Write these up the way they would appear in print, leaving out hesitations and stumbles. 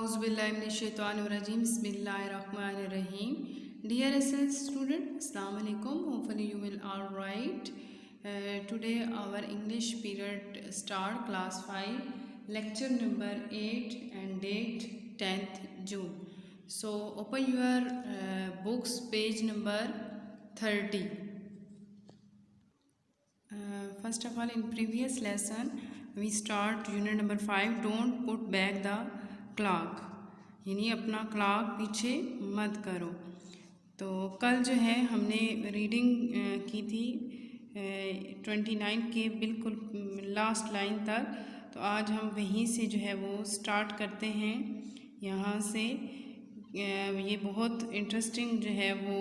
Auzubillahiminash-shaytanir-rajim. Bismillahir-rahmanir-rahim. Dear SS student, Assalamu alaikum. Hopefully you will all right. Today our English period start class 5, lecture number 8 and date 10th June. So open your books, page number 30. First of all, in previous lesson we start unit number 5, don't put back the clock, यानी अपना clock पीछे मत करो। तो कल जो है हमने रीडिंग की थी 29 के बिल्कुल लास्ट लाइन तक, तो आज हम वहीं से जो है वो स्टार्ट करते हैं। यहाँ से ये बहुत इंटरेस्टिंग जो है वो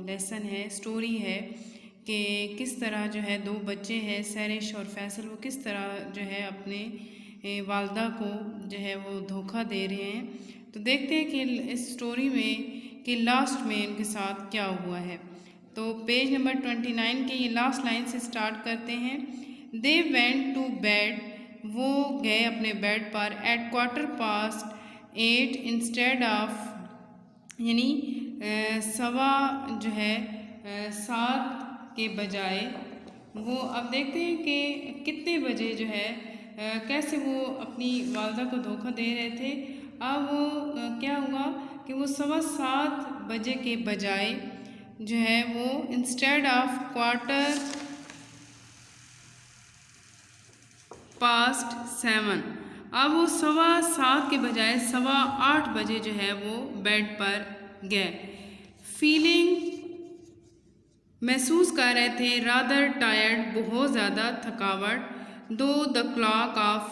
लेसन है, स्टोरी है कि किस तरह जो है दो बच्चे हैं सैरिश और फैसल, वो किस तरह जो है अपने वालदा को जो है वो धोखा दे रहे हैं। तो देखते हैं कि इस स्टोरी में कि लास्ट में इनके साथ क्या हुआ है। तो पेज नंबर 29 के ये लास्ट लाइन से स्टार्ट करते हैं। दे वेंट टू बेड, वो गए अपने बेड पर एट 8:15 इंस्टेड ऑफ, यानी 7:15 के बजाय। वो अब देखते हैं कि कितने बजे जो है कैसे वो अपनी वालदा को धोखा दे रहे थे। अब वो क्या हुआ कि वो 7:15 बजे के बजाय जो है वो इंस्टेड ऑफ 7:15, अब वो 7:15 के बजाय 8:15 बजे जो है वो बेड पर गए। फीलिंग, महसूस कर रहे थे, रादर टायर्ड, बहुत ज़्यादा थकावट। दो द क्लॉक ऑफ,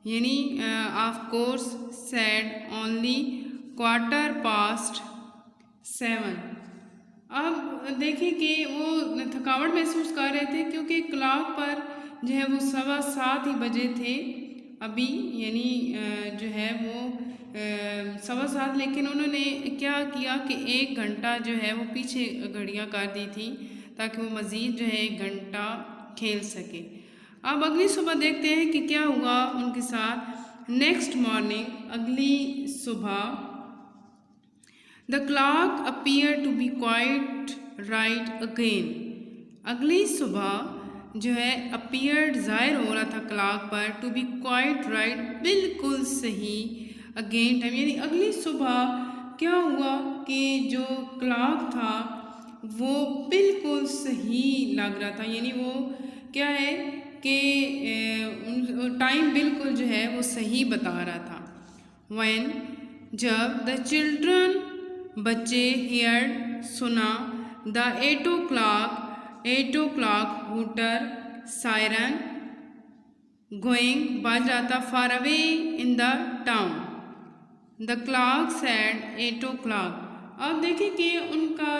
यानी ऑफ कोर्स सेड ओनली 7:15। अब देखिए कि वो थकावट महसूस कर रहे थे क्योंकि क्लॉक पर जो है वो 7:15 ही बजे थे अभी, यानी जो है वो 7:15, लेकिन उन्होंने क्या किया कि 1 घंटा जो है वो पीछे घड़ियाँ कर दी थी ताकि वो मज़ीद जो है 1 घंटा खेल सके। अब अगली सुबह देखते हैं कि क्या हुआ उनके साथ। नेक्स्ट मॉर्निंग, अगली सुबह, the clock appear to be quite right again. अगली सुबह जो है अपीयर्ड, ज़ाहिर हो रहा था क्लॉक पर, टू बी क्वाइट राइट, बिल्कुल सही, अगेन टाइम, यानी अगली सुबह क्या हुआ कि जो क्लॉक था वो बिल्कुल सही लग रहा था, यानी वो क्या है कि टाइम बिल्कुल जो है वो सही बता रहा था। व्हेन, जब, द चिल्ड्रन, बच्चे, हियर्ड, सुना, the 8 o'clock hooter siren going, बज रहा था, far away in the town. The clock said 8 o'clock। अब देखिए कि उनका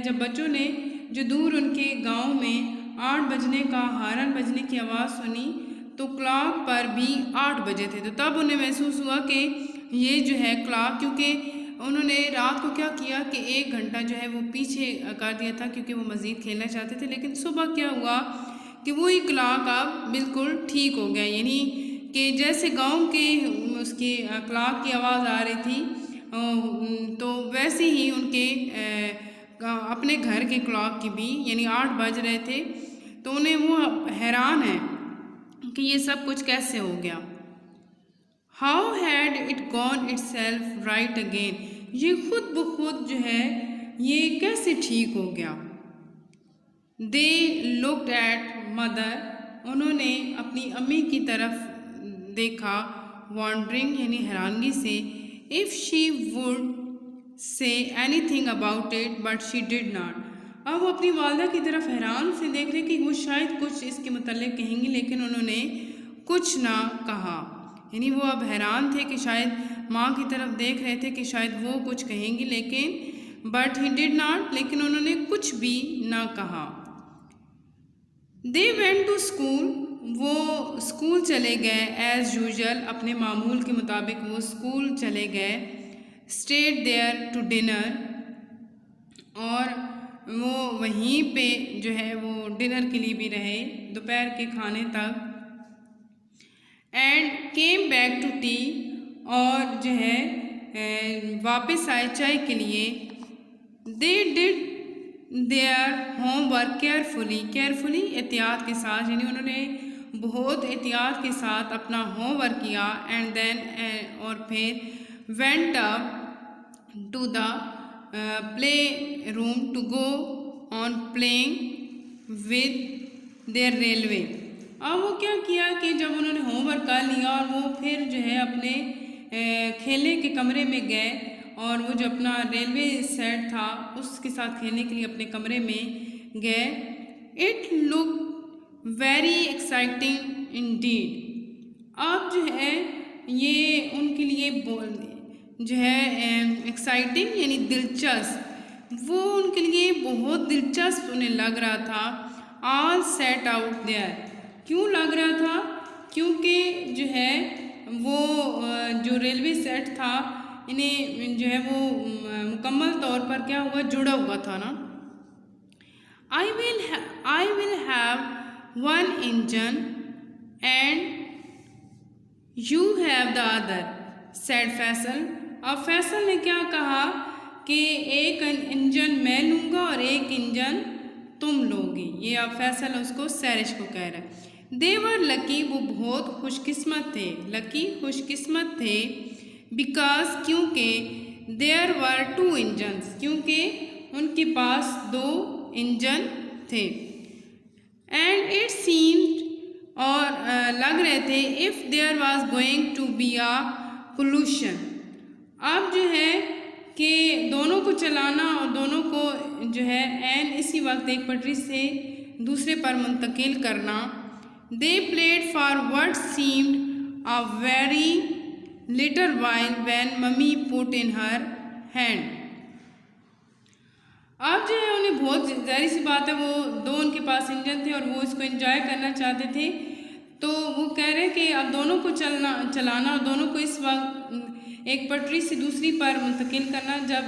जब बच्चों ने जो दूर उनके गांव में 8 बजने का हारन बजने की आवाज़ सुनी तो क्लॉक पर भी 8 बजे थे। तो तब उन्हें महसूस हुआ कि ये जो है क्लॉक, क्योंकि उन्होंने रात को क्या किया कि 1 घंटा जो है वो पीछे कर दिया था क्योंकि वो मज़ीद खेलना चाहते थे, लेकिन सुबह क्या हुआ कि वही क्लॉक अब बिल्कुल ठीक हो गया, यानी कि जैसे गांव के उसकी क्लॉक की आवाज़ आ रही थी तो वैसे ही उनके अपने घर के क्लॉक की भी, यानी 8 बज रहे थे। तो उन्हें वो हैरान है कि ये सब कुछ कैसे हो गया। How had it gone it self right again, ये खुद ब खुद जो है ये कैसे ठीक हो गया। दे लुक्ड एट मदर, उन्होंने अपनी अम्मी की तरफ देखा, वॉन्डरिंग, यानी हैरानगी से, if she would say anything about it but she did not. अब वो अपनी वालदा की तरफ हैरान से देख रहे कि वो शायद कुछ इसके मुतल्लिक़ कहेंगी, लेकिन उन्होंने कुछ ना कहा, यानी वो अब हैरान थे कि शायद माँ की तरफ देख रहे थे कि शायद वो कुछ कहेंगी, लेकिन बट ही डिड नॉट, लेकिन उन्होंने कुछ भी ना कहा। दे वेंट टू स्कूल, वो स्कूल चले गए एज़ यूजुअल, अपने मामूल के मुताबिक वो स्कूल चले गए। स्टेड देयर टू डिनर, और वो वहीं पे जो है वो डिनर के लिए भी रहे दोपहर के खाने तक। And came back to tea, और जो है वापस आए चाय के लिए। They did their homework carefully एहतियात के साथ, यानी उन्होंने बहुत एहतियात के साथ अपना होमवर्क किया। एंड देन और फिर went up to the play room to go on playing with their railway. अब वो क्या किया कि जब उन्होंने होमवर्क कर लिया और वो फिर जो है अपने खेलने के कमरे में गए और वो जो अपना रेलवे सेट था उसके साथ खेलने के लिए अपने कमरे में गए। It look very exciting Indeed. अब जो है ये उनके लिए जो है एक्साइटिंग यानी दिलचस्प, वो उनके लिए बहुत दिलचस्प उन्हें लग रहा था। ऑल सेट आउट देयर, क्यों लग रहा था? क्योंकि जो है वो जो रेलवे सेट था इन्हें जो है वो मुकम्मल तौर पर क्या हुआ, जुड़ा हुआ था ना। I will have one engine and you have the other said Faisal. अब फैसल ने क्या कहा कि एक इंजन मैं लूँगा और एक इंजन तुम लोगी। ये अब फैसल उसको सैरिश को कह रहा है। देवर लकी, वो बहुत खुशकिस्मत थे। लकी खुशकिस्मत थे बिकॉज, क्योंकि देयर वर टू इंजन्स, क्योंकि उनके पास दो इंजन थे। एंड इट सीम्ड, और लग रहे थे, if there was going to be a pollution. अब जो है कि दोनों को चलाना और दोनों को जो है एन इसी वक्त एक पटरी से दूसरे पर मुंतकिल करना। They played for what seemed a very little while when mummy put in her hand. अब जो है उन्हें बहुत ज़ाहिर सी बात है, वो दो उनके पास इंजन थे और वो इसको एंजॉय करना चाहते थे। तो वो कह रहे कि अब दोनों को चलाना और दोनों को इस वक्त एक पटरी से दूसरी पर मुंतकिल करना, जब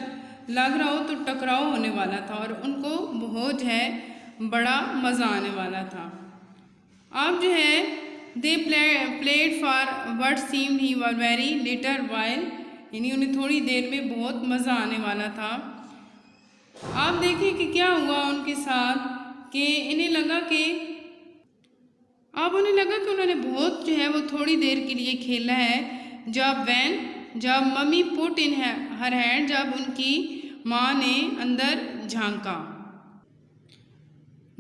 लग रहा हो तो टकराव होने वाला था और उनको बहुत जो है बड़ा मज़ा आने वाला था। अब जो है they played for what seemed he were very little while, यानी उन्हें थोड़ी देर में बहुत मज़ा आने वाला था। आप देखिए कि क्या हुआ उनके साथ कि उन्हें लगा कि उन्होंने बहुत जो है वो थोड़ी देर के लिए खेला है। जब mummy put in her hand, जब उनकी माँ ने अंदर झांका।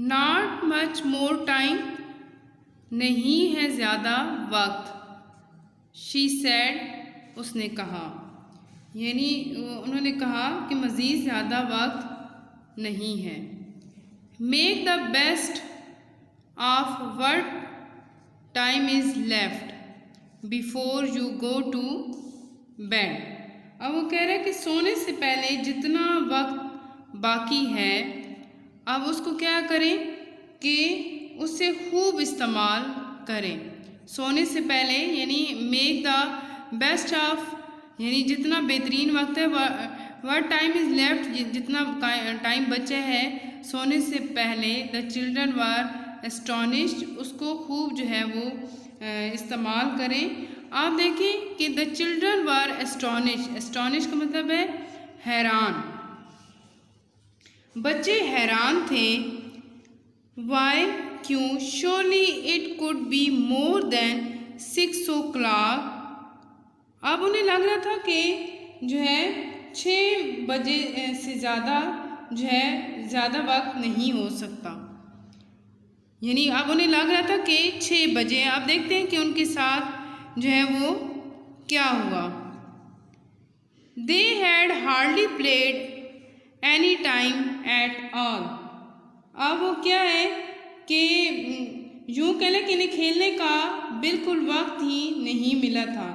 नॉट मच मोर टाइम, नहीं है ज़्यादा वक्त। शी सेड, उसने कहा, यानी उन्होंने कहा कि मज़ीद ज़्यादा वक्त नहीं है। Make the best of what time is left before you go to bed. अब वो कह रहे हैं कि सोने से पहले जितना वक्त बाकी है, अब उसको क्या करें कि उससे खूब इस्तेमाल करें। सोने से पहले यानी मेक द बेस्ट ऑफ, यानी जितना बेहतरीन वक्त है, व्हाट टाइम इज़ लेफ्ट, जितना टाइम बचा है सोने से पहले। द चिल्ड्रन वर एस्टॉनिश्ड, उसको खूब जो है वो इस्तेमाल करें। आप देखें कि द चिल्ड्रन वर एस्टॉनिश का मतलब है हैरान, बच्चे हैरान थे। वाई, क्यों? Surely it could be more than 6 o'clock। अब उन्हें लग रहा था कि जो है 6 बजे से ज़्यादा जो है ज़्यादा वक्त नहीं हो सकता, यानी अब उन्हें लग रहा था कि 6 बजे। आप देखते हैं कि उनके साथ जो है वो क्या हुआ। They had hardly played any time at all. अब वो क्या है कि यूँ कह लें कि इन्हें खेलने का बिल्कुल वक्त ही नहीं मिला था,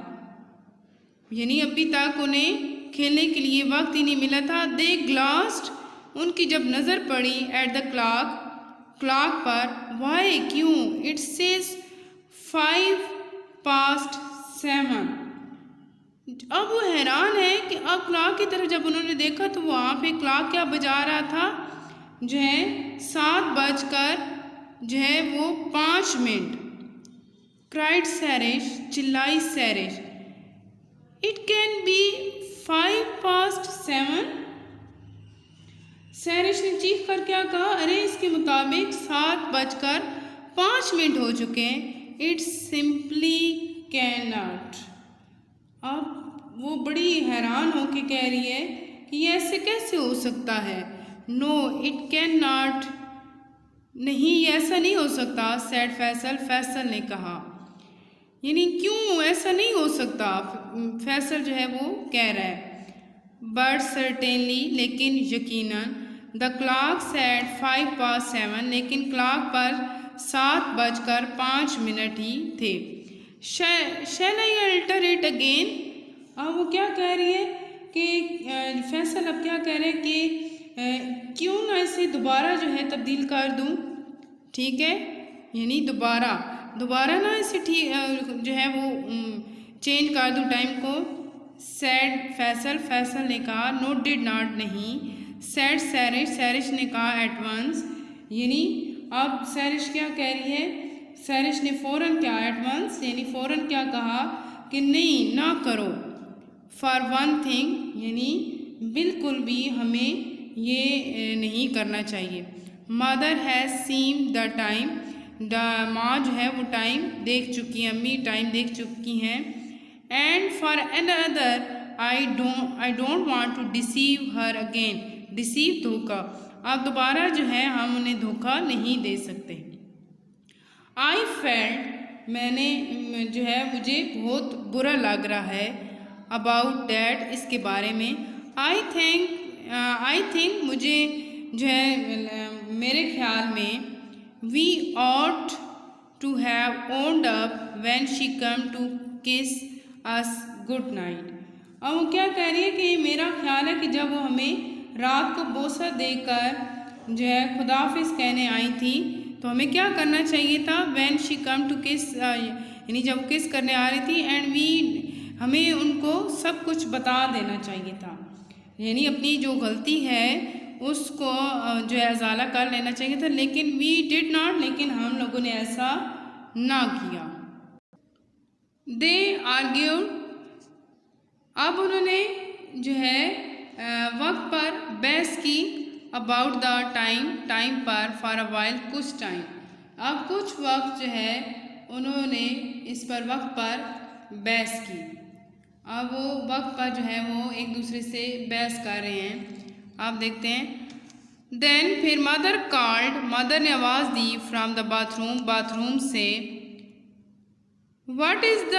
यानी अभी तक उन्हें खेलने के लिए वक्त ही नहीं मिला था। दे ग्लास्ड, उनकी जब नज़र पड़ी एट द क्लॉक पर। वाई, क्यों? It says 5 past 7। अब वो हैरान है कि अब क्लॉक की तरफ जब उन्होंने देखा तो वहाँ पे क्लॉक क्या बजा रहा था, जो है 7 बजकर जो है वो 5 मिनट। क्राइड सैरिश, चिल्लाई Sarish. It can be 7:05। Sarish ने चीख कर क्या कहा, अरे इसके मुताबिक 7:05 हो चुके हैं। It simply can not. अब वो बड़ी हैरान होके कह रही है कि ये ऐसे कैसे हो सकता है। नो इट कैन नॉट, नहीं ऐसा नहीं हो सकता। सैड फैसल, फैसल ने कहा। यानी क्यों ऐसा नहीं हो सकता, फैसल जो है वो कह रहा है। बट सर्टेनली, लेकिन यकीनन। द क्लॉक सेड 7:05, लेकिन क्लॉक पर 7:05 ही थे। शैल आई अल्टर इट अगेन। अब वो क्या कह रही है कि फैसल अब क्या कह रहे हैं कि क्यों ना इसे दोबारा जो है तब्दील कर दूं। ठीक है, यानी दोबारा ना इसे ठीक जो है वो चेंज कर दूं टाइम को। सैड फैसल, फैसल ने कहा। नो डिड नॉट, नहीं। सैड सैरिश, सैरिश ने कहा। एट वंस, यानी अब सैरिश क्या कह रही है, सैरिश ने फ़ौरन क्या, एट वंस यानी फ़ौरन क्या कहा कि नहीं ना करो। फॉर वन थिंग, यानी बिल्कुल भी हमें ये नहीं करना चाहिए। Mother has seen the time, माँ जो है वो टाइम देख चुकी हैं, अम्मी टाइम देख चुकी हैं। And for another I don't want to deceive her again. Deceive, धोखा। अब दोबारा जो है हम उन्हें धोखा नहीं दे सकते। आई फेल्ट, मैंने जो है मुझे बहुत बुरा लग रहा है। अबाउट दैट, इसके बारे में। आई थिंक मुझे जो है मेरे ख्याल में। We ought to have owned up when she come to kiss us good night. अब वो क्या कह रही है कि मेरा ख्याल है कि जब वो हमें रात को बोसा देकर जो है खुदाफिज कहने आई थी तो हमें क्या करना चाहिए था। व्हेन शी कम टू किस, यानी जब किस करने आ रही थी। एंड वी, हमें उनको सब कुछ बता देना चाहिए था, यानी अपनी जो गलती है उसको जो है अजाला कर लेना चाहिए था। लेकिन वी डिड नॉट, लेकिन हम लोगों ने ऐसा ना किया। दे आर्ग्यूड, अब उन्होंने जो है वक्त पर बहस की। अबाउट द टाइम, टाइम पर। फॉर अ वाइल, कुछ टाइम। अब कुछ वक्त जो है उन्होंने इस पर वक्त पर बहस की। अब वो वक्त पर जो है वो एक दूसरे से बहस कर रहे हैं। आप देखते हैं। देन फिर मदर कॉल्ड, मदर ने आवाज़ दी। फ्रॉम द बाथरूम, बाथरूम से। What is the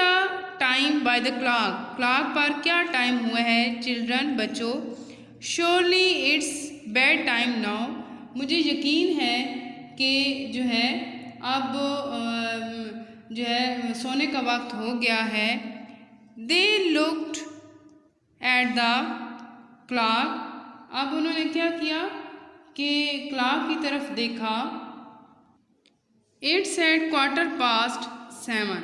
time by the clock, clock पर क्या टाइम हुआ है। चिल्ड्रन, बच्चों। Surely it's bed time now, मुझे यकीन है कि जो है अब जो है सोने का वक्त हो गया है। They looked at the clock, अब उन्होंने क्या किया कि क्लॉक की तरफ देखा। It said 7:15।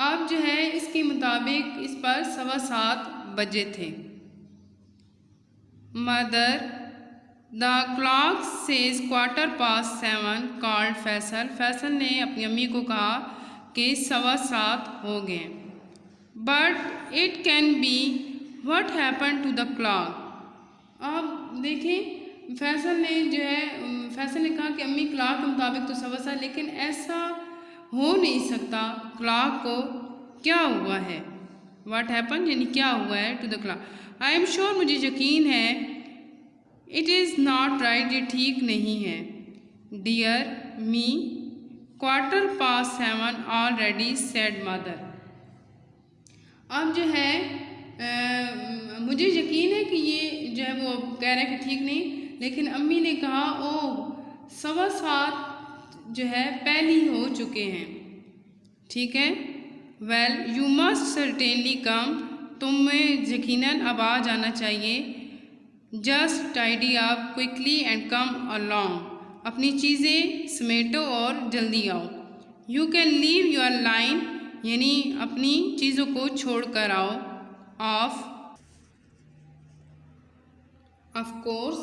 अब जो है इसके मुताबिक इस पर 7:15 बजे थे। Mother, the clock says 7:15 called Faisal, Faisal ने अपनी अम्मी को कहा कि 7:15 हो गए। But it can be, what happen to the clock. अब देखें फैसल ने जो है फैसल ने कहा कि अम्मी क्लॉक के मुताबिक तो 7:15, लेकिन ऐसा हो नहीं सकता। क्लॉक को क्या हुआ है, व्हाट हैपन यानी क्या हुआ है to the clock. I am sure, मुझे यकीन है। इट इज़ नॉट राइट, ये ठीक नहीं है। डियर मी, 7:15 ऑलरेडी सेड मदर। अब जो है मुझे यकीन है कि ये जो है वो कह रहे हैं कि ठीक नहीं, लेकिन अम्मी ने कहा ओ 7:15 जो है पहले ही हो चुके हैं। ठीक है। वेल यू मस्ट सर्टेनली कम, तुम्हें यकीनन अब आ जाना चाहिए। Just tidy up quickly and come along, अपनी चीज़ें समेटो और जल्दी आओ। You can leave your line, यानी अपनी चीज़ों को छोड़ कर आओ। ऑफ कोर्स,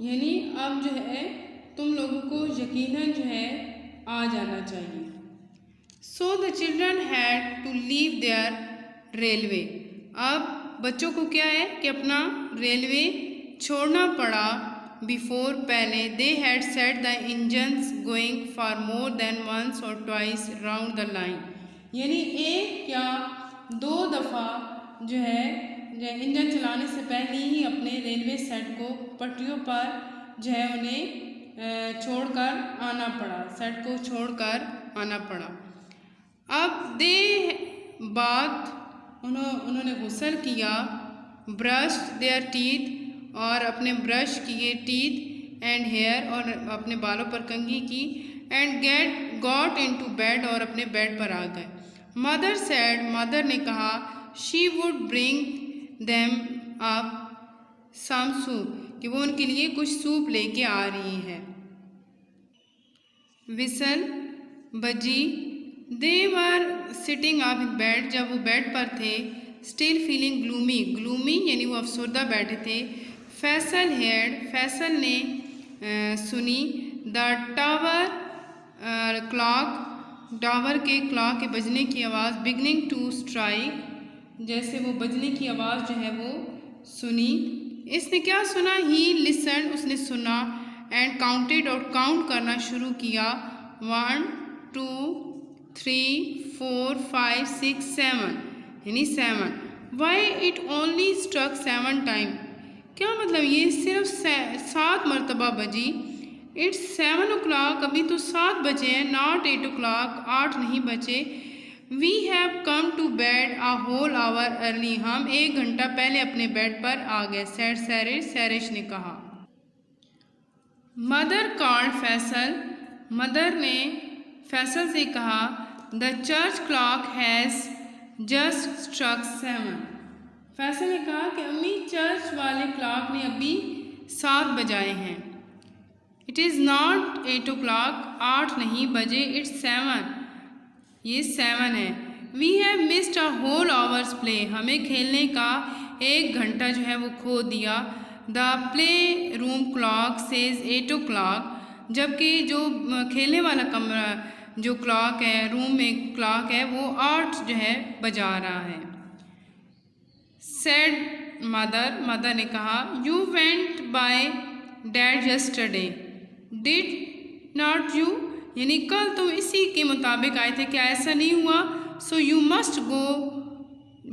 यानी अब जो है तुम लोगों को यकीनन जो है आ जाना चाहिए। So the children had to leave their railway, अब बच्चों को क्या है कि अपना रेलवे छोड़ना पड़ा। बिफोर पहले they had set the engines going for more than once or twice round the line, यानी एक या दो दफ़ा जो है इंजन चलाने से पहले ही अपने रेलवे सेट को पटरियों पर जो है उन्हें छोड़कर आना पड़ा, सेट को छोड़कर आना पड़ा। अब दे बाद उन्होंने गुस्ल किया, ब्रश्ड देयर टीथ और अपने ब्रश किए टीथ एंड हेयर और अपने बालों पर कंघी की, एंड गॉट इनटू बेड और अपने बेड पर आ गए। मदर सैड मदर ने कहा she would bring them up some soup, कि वो उनके लिए कुछ सूप लेके आ रही है। विसल बजी, they were sitting up in bed, जब वो बेड पर थे। स्टिल फीलिंग ग्लूमी, ग्लूमी यानी वो अफसरदा बैठे थे। फैसल हेड, फैसल ने सुनी। द टावर क्लॉक, टावर के क्लॉक के बजने की आवाज़। बिगनिंग टू स्ट्राइक, जैसे वो बजने की आवाज़ जो है वो सुनी। इसने क्या सुना? ही लिसन, उसने सुना। एंड काउंटेड, और काउंट करना शुरू किया। 1 2 3 4 5 6 7, यानी 7। Why it only struck 7 time, क्या मतलब ये सिर्फ 7 मरतबा बजी। इट्स 7 o'clock, अभी तो 7 बजे हैं। नॉट 8 o'clock, 8 नहीं बजे। We have come to bed a whole hour early, हम 1 घंटा पहले अपने बेड पर आ गए। सैड सैरिश, सैरिश ने कहा। मदर कॉल्ड फैसल, मदर ने फैसल से कहा the church clock has just struck 7, Faisal ने कहा कि अम्मी चर्च वाले क्लॉक ने अभी 7 बजाए हैं। इट इज़ नॉट 8 o'clock, 8 नहीं बजे। इट्स 7, ये 7 है। We have missed a whole hour's play, हमें खेलने का 1 घंटा जो है वो खो दिया। The play room clock says 8 o'clock, जबकि जो खेलने वाला कमरा जो क्लॉक है, रूम में क्लॉक है, वो 8 जो है बजा रहा है। सेड मदर, मदर ने कहा you went by dad yesterday did not you, यानी कल तुम इसी के मुताबिक आए थे, क्या ऐसा नहीं हुआ? So you must go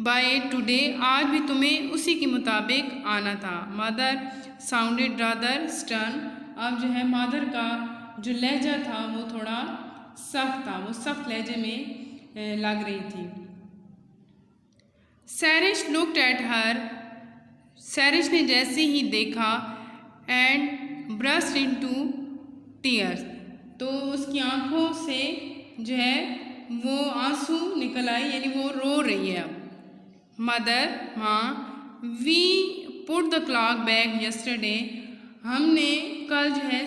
by today, आज भी तुम्हें उसी के मुताबिक आना था। मदर साउंडेड रादर स्टर्न, अब जो है मदर का जो लहजा था वो थोड़ा सख्त था, वो सख्त लहजे में लग रही थी। सैरिश लुक्ड एट हर, सैरिश ने जैसे ही देखा, एंड ब्रस्ट इनटू टीयर्स, तो उसकी आंखों से जो है वो आंसू निकल आई, यानी वो रो रही है अब। मदर माँ, we put the clock back yesterday, हमने कल जो है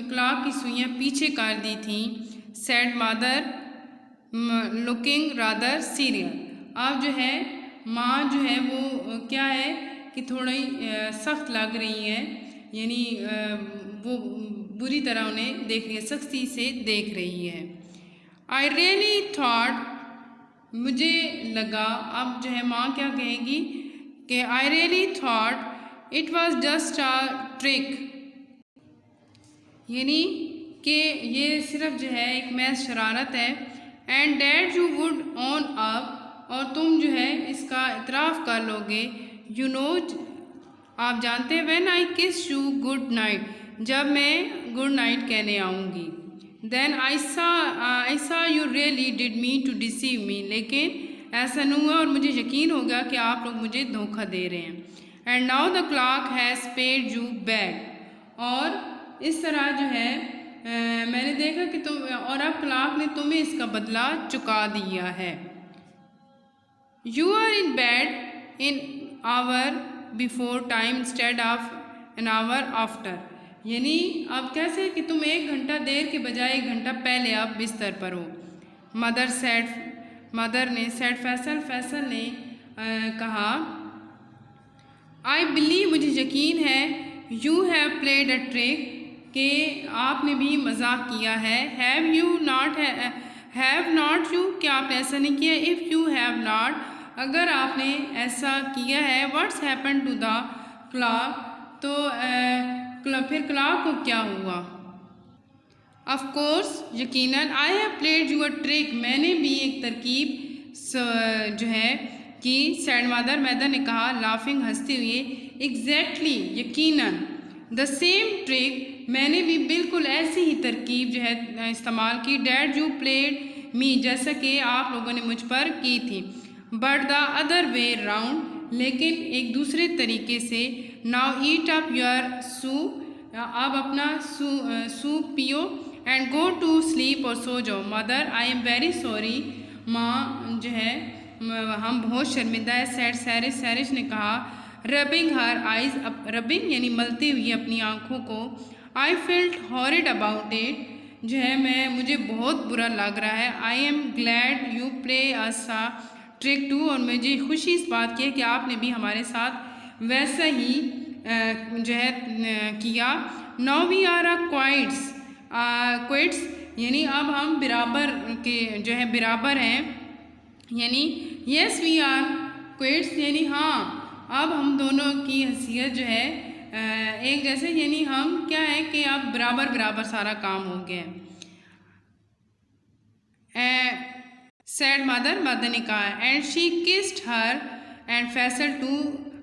क्लॉक की सुइयाँ पीछे कर दी थी। Sad mother looking rather serious, अब जो है माँ जो है वो क्या है कि थोड़ी सख्त लग रही है, यानी वो बुरी तरह उन्हें देख रही है, सख्ती से देख रही है। आई रियली थॉट, मुझे लगा, अब जो है माँ क्या कहेगी कि I really thought it was just a trick, यानी कि ये सिर्फ जो है एक महज शरारत है। And dad you would on up, और तुम जो है इसका इतराफ़ कर लोगे। यू नो, आप जानते हैं, व्हेन आई किस यू गुड नाइट, जब मैं गुड नाइट कहने आऊँगी। Then I saw you really did me to deceive me, लेकिन ऐसा नहीं हुआ और मुझे यकीन हो गया कि आप लोग मुझे धोखा दे रहे हैं। And now the clock has paid you back, और इस तरह जो है मैंने देखा कि तुम, और अब क्लॉक ने तुम्हें इसका बदला चुका दिया है। You are in bed in hour before time instead of an hour after, यानी अब कैसे कि तुम 1 घंटा देर के बजाय 1 घंटा पहले आप बिस्तर पर हो। मदर सेड, मदर ने सेड फैसल, फैसल ने कहा आई बिलीव, मुझे यकीन है, you have played a trick, कि आपने भी मजाक किया है। Have you not, have not you, क्या आपने ऐसा नहीं किया? इफ़ यू हैव नॉट अगर आपने ऐसा किया है, what's happen to the clock, तो फिर क्लॉक को क्या हुआ? ऑफ कोर्स, यकीनन, I have played you a trick, मैंने भी एक तरकीब जो है कि सैड मदर, मैदर ने कहा लाफिंग, हंसते हुए। एग्जैक्टली, यकीनन, द सेम ट्रिक, मैंने भी बिल्कुल ऐसी ही तरकीब जो है इस्तेमाल की। डैड यू प्लेड मी, जैसा कि आप लोगों ने मुझ पर की थी। But the other way round, लेकिन एक दूसरे तरीके से। Now eat up your soup, अब अपना सूप पियो। एंड गो टू स्लीप, और सो जाओ। Mother, I am very sorry, माँ जो है हम बहुत शर्मिंदा है। सैड सैरिश, सैरिश ने कहा। रबिंग हर आइज, रबिंग यानी मलती हुई अपनी आँखों को। I felt horrid about it, जो है मुझे बहुत बुरा लग रहा है। I am glad you play us a trick too, और मुझे खुशी इस बात की है कि आपने भी हमारे साथ वैसा ही जो है किया। Now we are a quits, यानी अब हम बराबर के जो है बराबर हैं, यानी यस वी आर क्विट्स, यानी हाँ अब हम दोनों की हैसियत जो है एक जैसे, यानी हम क्या है कि अब बराबर बराबर सारा काम हो गया। सैड मदर, मदर ने कहा। And she kissed her and Faisal too,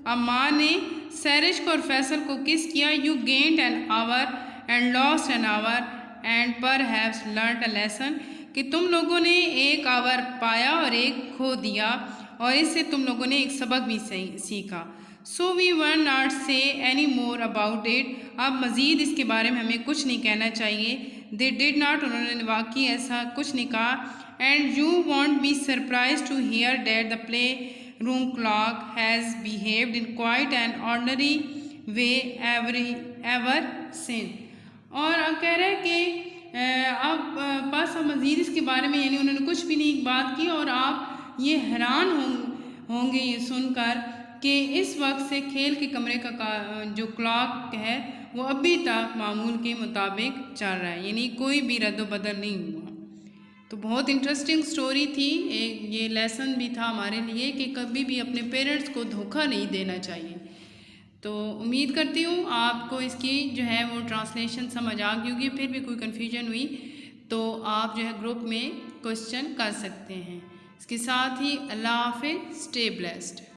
अब माँ ने सैरिश को और फैसल को किस किया। You gained an hour and lost an hour and perhaps learn a lesson, कि तुम लोगों ने एक आवर पाया और एक खो दिया, और इससे तुम लोगों ने एक सबक भी सीखा। सो वी वन नॉट से एनी मोर अबाउट इट, अब मज़ीद इसके बारे में हमें कुछ नहीं कहना चाहिए। दे डिड नॉट, उन्होंने वाकई ऐसा कुछ नहीं कहा। And you won't be surprised to hear that the play room clock has behaved in quite an ordinary way ever since, और कह रहे हैं कि अब बस अब मज़ीद इसके बारे में, यानी उन्होंने कुछ भी नहीं बात की, और आप ये हैरान होंगे ये सुनकर कि इस वक्त से खेल के कमरे का जो क्लॉक है वो अभी तक मामूल के मुताबिक चल रहा है, यानी कोई भी रद्द-बदल नहीं हुआ। तो बहुत इंटरेस्टिंग स्टोरी थी, एक ये लेसन भी था हमारे लिए कि कभी भी अपने पेरेंट्स को धोखा नहीं देना चाहिए। तो उम्मीद करती हूँ आपको इसकी जो है वो ट्रांसलेशन समझ आ गई होगी। फिर भी कोई कन्फ्यूजन हुई तो आप जो है ग्रुप में क्वेश्चन कर सकते हैं। इसके साथ ही अल्लाह हाफ़िज़, स्टे ब्लेस्ड।